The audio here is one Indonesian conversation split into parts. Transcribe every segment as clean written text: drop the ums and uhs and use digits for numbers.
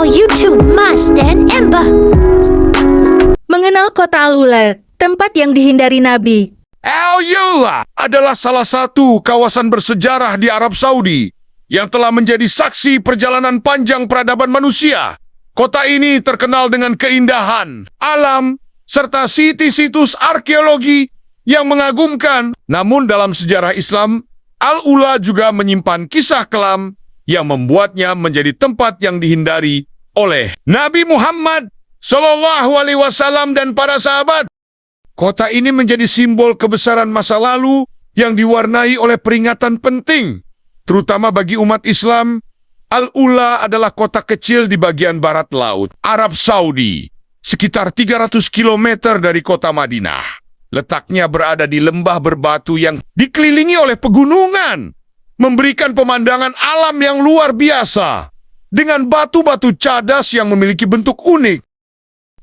Now YouTube Mas dan Ember. Mengenal kota Al-Ula, tempat yang dihindari Nabi. Al-Ula adalah salah satu kawasan bersejarah di Arab Saudi yang telah menjadi saksi perjalanan panjang peradaban manusia. Kota ini terkenal dengan keindahan, alam, serta situs-situs arkeologi yang mengagumkan. Namun dalam sejarah Islam, Al-Ula juga menyimpan kisah kelam yang membuatnya menjadi tempat yang dihindari oleh Nabi Muhammad Sallallahu Alaihi Wasallam dan para sahabat. Kota ini menjadi simbol kebesaran masa lalu yang diwarnai oleh peringatan penting, terutama bagi umat Islam. Al-Ula adalah kota kecil di bagian barat laut Arab Saudi, sekitar 300 km dari kota Madinah. Letaknya berada di lembah berbatu yang dikelilingi oleh pegunungan, memberikan pemandangan alam yang luar biasa, dengan batu-batu cadas yang memiliki bentuk unik.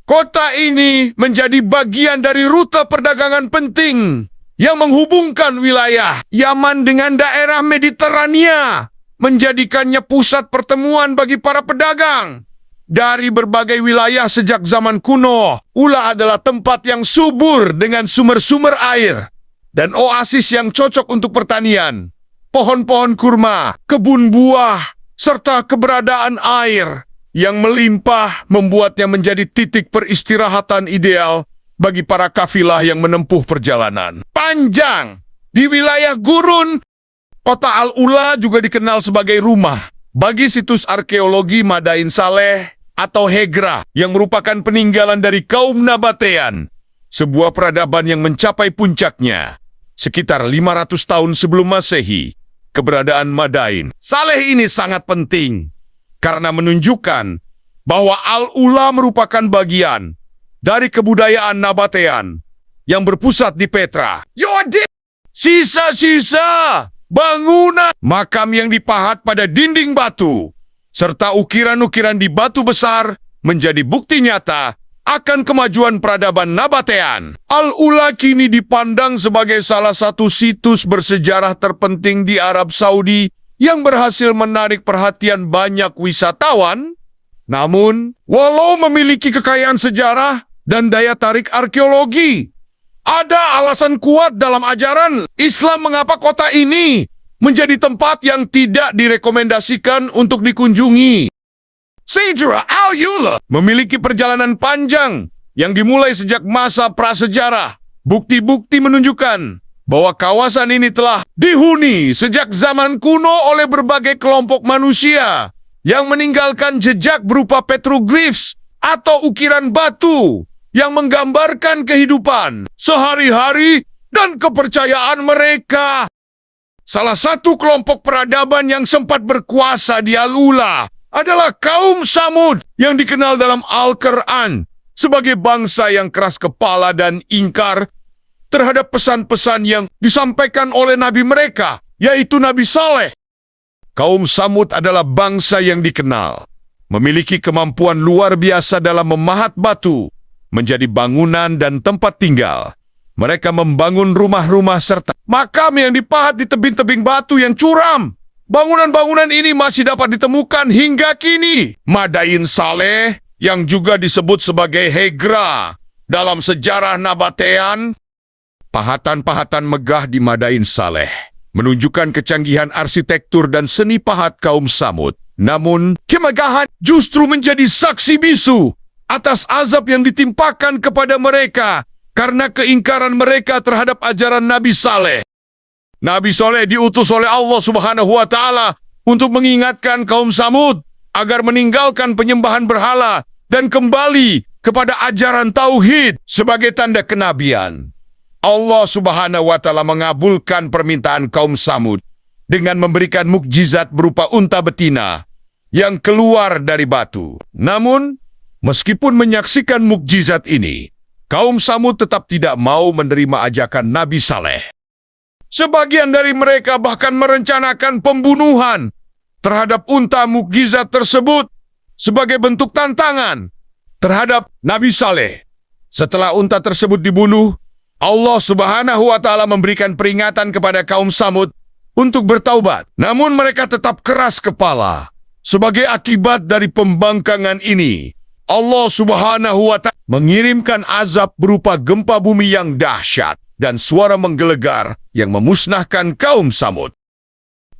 Kota ini menjadi bagian dari rute perdagangan penting yang menghubungkan wilayah Yaman dengan daerah Mediterania, menjadikannya pusat pertemuan bagi para pedagang. Dari berbagai wilayah sejak zaman kuno, Ula adalah tempat yang subur dengan sumber-sumber air dan oasis yang cocok untuk pertanian. Pohon-pohon kurma, kebun buah, serta keberadaan air yang melimpah membuatnya menjadi titik peristirahatan ideal bagi para kafilah yang menempuh perjalanan panjang. Di wilayah gurun, kota Al-Ula juga dikenal sebagai rumah bagi situs arkeologi Madain Saleh atau Hegra yang merupakan peninggalan dari kaum Nabatean, sebuah peradaban yang mencapai puncaknya sekitar 500 tahun sebelum Masehi. Keberadaan Madain Saleh ini sangat penting karena menunjukkan bahwa Al-Ula merupakan bagian dari kebudayaan Nabatean yang berpusat di Petra. Yodit! Sisa-sisa bangunan makam yang dipahat pada dinding batu, serta ukiran-ukiran di batu besar menjadi bukti nyata akan kemajuan peradaban Nabatean. Al-Ula kini dipandang sebagai salah satu situs bersejarah terpenting di Arab Saudi yang berhasil menarik perhatian banyak wisatawan. Namun, walau memiliki kekayaan sejarah dan daya tarik arkeologi, ada alasan kuat dalam ajaran Islam mengapa kota ini menjadi tempat yang tidak direkomendasikan untuk dikunjungi. Sejauh Al-Ula memiliki perjalanan panjang yang dimulai sejak masa prasejarah. Bukti-bukti menunjukkan bahwa kawasan ini telah dihuni sejak zaman kuno oleh berbagai kelompok manusia yang meninggalkan jejak berupa petroglyphs atau ukiran batu yang menggambarkan kehidupan sehari-hari dan kepercayaan mereka. Salah satu kelompok peradaban yang sempat berkuasa di Al-Ula adalah kaum Samud yang dikenal dalam Al-Quran sebagai bangsa yang keras kepala dan ingkar terhadap pesan-pesan yang disampaikan oleh nabi mereka, yaitu Nabi Saleh. Kaum Samud adalah bangsa yang dikenal memiliki kemampuan luar biasa dalam memahat batu menjadi bangunan dan tempat tinggal. Mereka membangun rumah-rumah serta makam yang dipahat di tebing-tebing batu yang curam. Bangunan-bangunan ini masih dapat ditemukan hingga kini. Madain Saleh, yang juga disebut sebagai Hegra dalam sejarah Nabatean, pahatan-pahatan megah di Madain Saleh menunjukkan kecanggihan arsitektur dan seni pahat kaum Samud. Namun, kemegahan justru menjadi saksi bisu atas azab yang ditimpakan kepada mereka karena keingkaran mereka terhadap ajaran Nabi Saleh. Nabi Saleh diutus oleh Allah Subhanahu wa Ta'ala untuk mengingatkan kaum Samud agar meninggalkan penyembahan berhala dan kembali kepada ajaran tauhid sebagai tanda kenabian. Allah Subhanahu wa Ta'ala mengabulkan permintaan kaum Samud dengan memberikan mukjizat berupa unta betina yang keluar dari batu. Namun, meskipun menyaksikan mukjizat ini, kaum Samud tetap tidak mau menerima ajakan Nabi Saleh. Sebagian dari mereka bahkan merencanakan pembunuhan terhadap unta mukjizat tersebut sebagai bentuk tantangan terhadap Nabi Saleh. Setelah unta tersebut dibunuh, Allah Subhanahu wa Ta'ala memberikan peringatan kepada kaum Samud untuk bertaubat. Namun mereka tetap keras kepala Sebagai akibat dari pembangkangan ini, Allah Subhanahu wa Ta'ala mengirimkan azab berupa gempa bumi yang dahsyat dan suara menggelegar yang memusnahkan kaum Samud.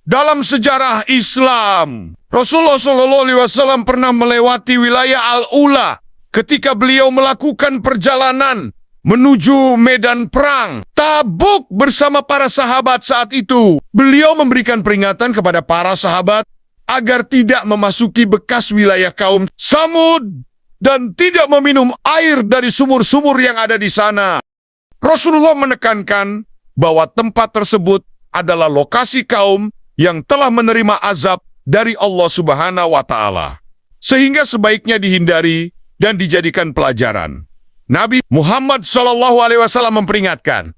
Dalam sejarah Islam, Rasulullah SAW pernah melewati wilayah Al-Ula ketika beliau melakukan perjalanan menuju medan perang Tabuk bersama para sahabat saat itu. Beliau memberikan peringatan kepada para sahabat agar tidak memasuki bekas wilayah kaum Samud dan tidak meminum air dari sumur-sumur yang ada di sana. Rasulullah menekankan bahwa tempat tersebut adalah lokasi kaum yang telah menerima azab dari Allah Subhanahu wa Ta'ala, sehingga sebaiknya dihindari dan dijadikan pelajaran. Nabi Muhammad SAW memperingatkan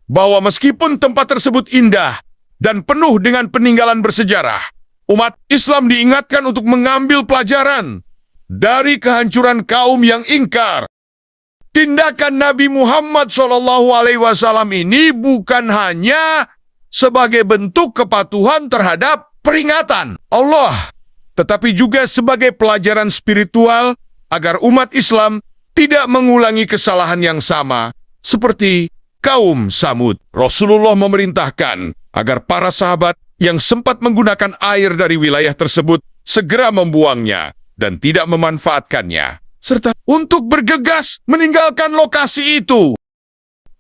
bahwa meskipun tempat tersebut indah dan penuh dengan peninggalan bersejarah, umat Islam diingatkan untuk mengambil pelajaran dari kehancuran kaum yang ingkar. Tindakan Nabi Muhammad SAW ini bukan hanya sebagai bentuk kepatuhan terhadap peringatan Allah, tetapi juga sebagai pelajaran spiritual agar umat Islam tidak mengulangi kesalahan yang sama seperti kaum Samud. Rasulullah memerintahkan agar para sahabat yang sempat menggunakan air dari wilayah tersebut segera membuangnya dan tidak memanfaatkannya, serta untuk bergegas meninggalkan lokasi itu.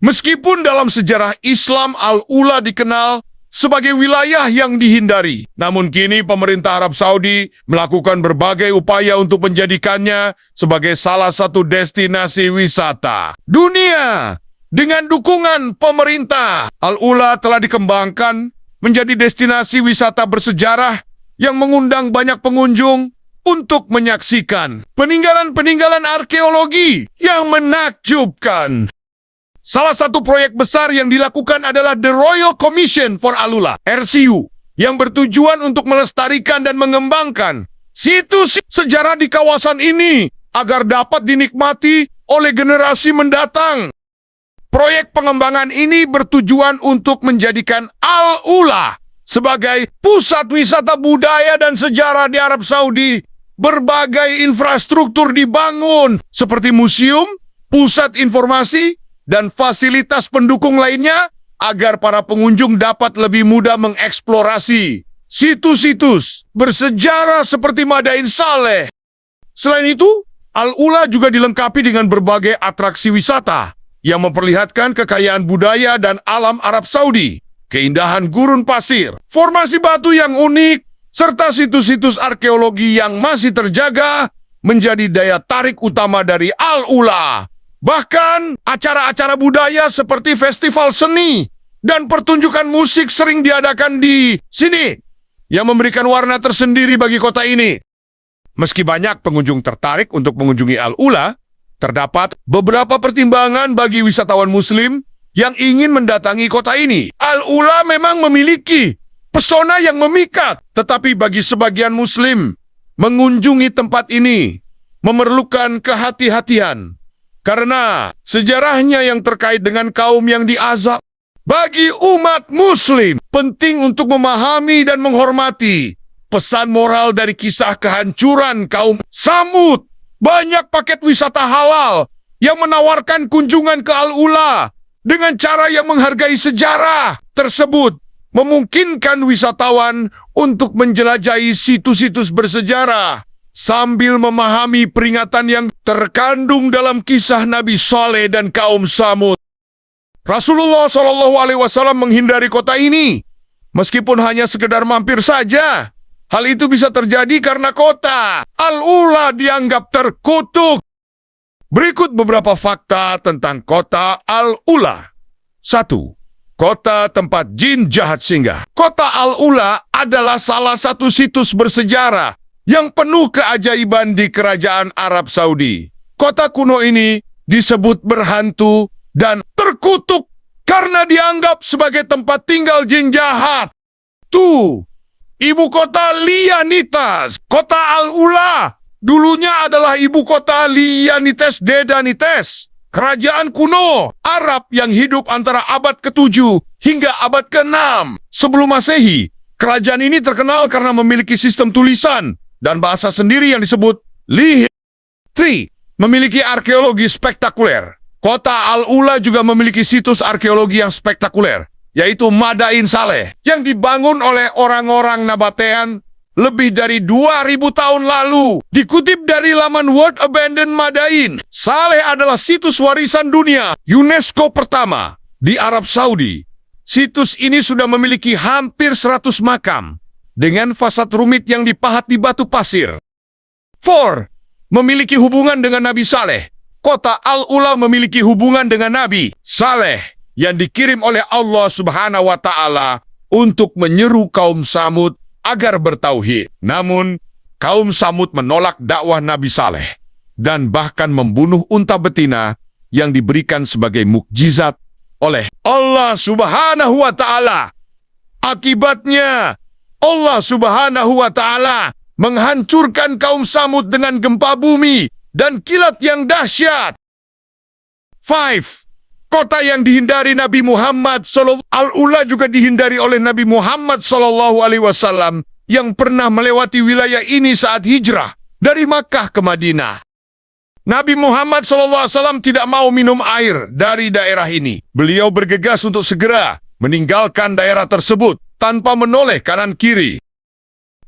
Meskipun dalam sejarah Islam Al-Ula dikenal sebagai wilayah yang dihindari, namun kini pemerintah Arab Saudi melakukan berbagai upaya untuk menjadikannya sebagai salah satu destinasi wisata dunia. Dengan dukungan pemerintah, Al-Ula telah dikembangkan menjadi destinasi wisata bersejarah yang mengundang banyak pengunjung untuk menyaksikan peninggalan-peninggalan arkeologi yang menakjubkan. Salah satu proyek besar yang dilakukan adalah The Royal Commission for Al-Ula, RCU, yang bertujuan untuk melestarikan dan mengembangkan situs sejarah di kawasan ini agar dapat dinikmati oleh generasi mendatang. Proyek pengembangan ini bertujuan untuk menjadikan Al-Ula sebagai pusat wisata budaya dan sejarah di Arab Saudi. Berbagai infrastruktur dibangun seperti museum, pusat informasi, dan fasilitas pendukung lainnya agar para pengunjung dapat lebih mudah mengeksplorasi situs-situs bersejarah seperti Madain Saleh. Selain itu, Al-Ula juga dilengkapi dengan berbagai atraksi wisata yang memperlihatkan kekayaan budaya dan alam Arab Saudi, keindahan gurun pasir, formasi batu yang unik, serta situs-situs arkeologi yang masih terjaga menjadi daya tarik utama dari Al-Ula. Bahkan, acara-acara budaya seperti festival seni dan pertunjukan musik sering diadakan di sini, yang memberikan warna tersendiri bagi kota ini. Meski banyak pengunjung tertarik untuk mengunjungi Al-Ula, terdapat beberapa pertimbangan bagi wisatawan Muslim yang ingin mendatangi kota ini. Al-Ula memang memiliki pesona yang memikat, tetapi bagi sebagian Muslim, mengunjungi tempat ini memerlukan kehati-hatian karena sejarahnya yang terkait dengan kaum yang diazab. Bagi umat Muslim, penting untuk memahami dan menghormati pesan moral dari kisah kehancuran kaum Samud. Banyak paket wisata halal yang menawarkan kunjungan ke Al-Ula dengan cara yang menghargai sejarah tersebut, memungkinkan wisatawan untuk menjelajahi situs-situs bersejarah sambil memahami peringatan yang terkandung dalam kisah Nabi Saleh dan kaum Samud. Rasulullah SAW menghindari kota ini, meskipun hanya sekedar mampir saja. Hal itu bisa terjadi karena kota Al-Ula dianggap terkutuk. Berikut beberapa fakta tentang kota Al-Ula. 1. Kota tempat jin jahat singgah. Kota Al-Ula adalah salah satu situs bersejarah yang penuh keajaiban di kerajaan Arab Saudi. Kota kuno ini disebut berhantu dan terkutuk karena dianggap sebagai tempat tinggal jin jahat. 2. Ibu kota Lianitas. Kota Al-Ula dulunya adalah ibu kota Lianites Dedanites, kerajaan kuno Arab yang hidup antara abad ke-7 hingga abad ke-6 sebelum Masehi. Kerajaan ini terkenal karena memiliki sistem tulisan dan bahasa sendiri yang disebut Lih. 3. Memiliki arkeologi spektakuler. Kota Al-Ula juga memiliki situs arkeologi yang spektakuler, yaitu Madain Saleh, yang dibangun oleh orang-orang Nabatean lebih dari 2000 tahun lalu. Dikutip dari laman World Abandoned Madain, Saleh adalah situs warisan dunia UNESCO pertama di Arab Saudi. Situs ini sudah memiliki hampir 100 makam dengan fasad rumit yang dipahat di batu pasir. 4. Memiliki hubungan dengan Nabi Saleh. Kota Al-Ula memiliki hubungan dengan Nabi Saleh yang dikirim oleh Allah Subhanahu wa Ta'ala untuk menyeru kaum Samud agar bertauhid. Namun, kaum Samud menolak dakwah Nabi Saleh dan bahkan membunuh unta betina yang diberikan sebagai mukjizat oleh Allah Subhanahu wa Ta'ala. Akibatnya, Allah Subhanahu wa Ta'ala menghancurkan kaum Samud dengan gempa bumi dan kilat yang dahsyat. 5. Kota yang dihindari Nabi Muhammad SAW. Al-Ula juga dihindari oleh Nabi Muhammad SAW yang pernah melewati wilayah ini saat hijrah dari Makkah ke Madinah. Nabi Muhammad SAW tidak mau minum air dari daerah ini. Beliau bergegas untuk segera meninggalkan daerah tersebut tanpa menoleh kanan kiri.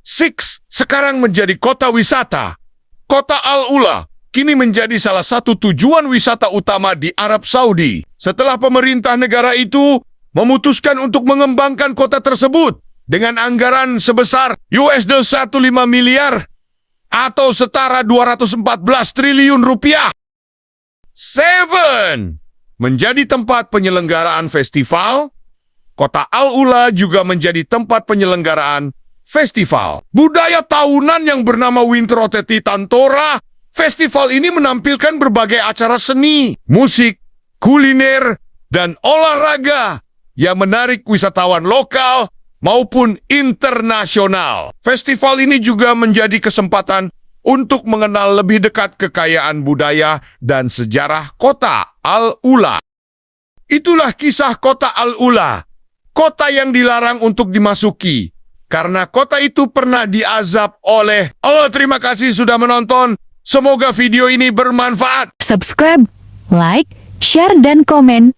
6. Sekarang menjadi kota wisata. Kota Al-Ula kini menjadi salah satu tujuan wisata utama di Arab Saudi setelah pemerintah negara itu memutuskan untuk mengembangkan kota tersebut dengan anggaran sebesar $15 miliar atau setara 214 triliun rupiah. 7. Menjadi tempat penyelenggaraan festival. Kota Al-Ula juga menjadi tempat penyelenggaraan festival budaya tahunan yang bernama Winteroteti Tantora. Festival ini menampilkan berbagai acara seni, musik, kuliner, dan olahraga yang menarik wisatawan lokal maupun internasional. Festival ini juga menjadi kesempatan untuk mengenal lebih dekat kekayaan budaya dan sejarah kota Al-Ula. Itulah kisah kota Al-Ula, kota yang dilarang untuk dimasuki karena kota itu pernah diazab oleh Allah. Terima kasih sudah menonton. Semoga video ini bermanfaat. Subscribe, like, share, dan komen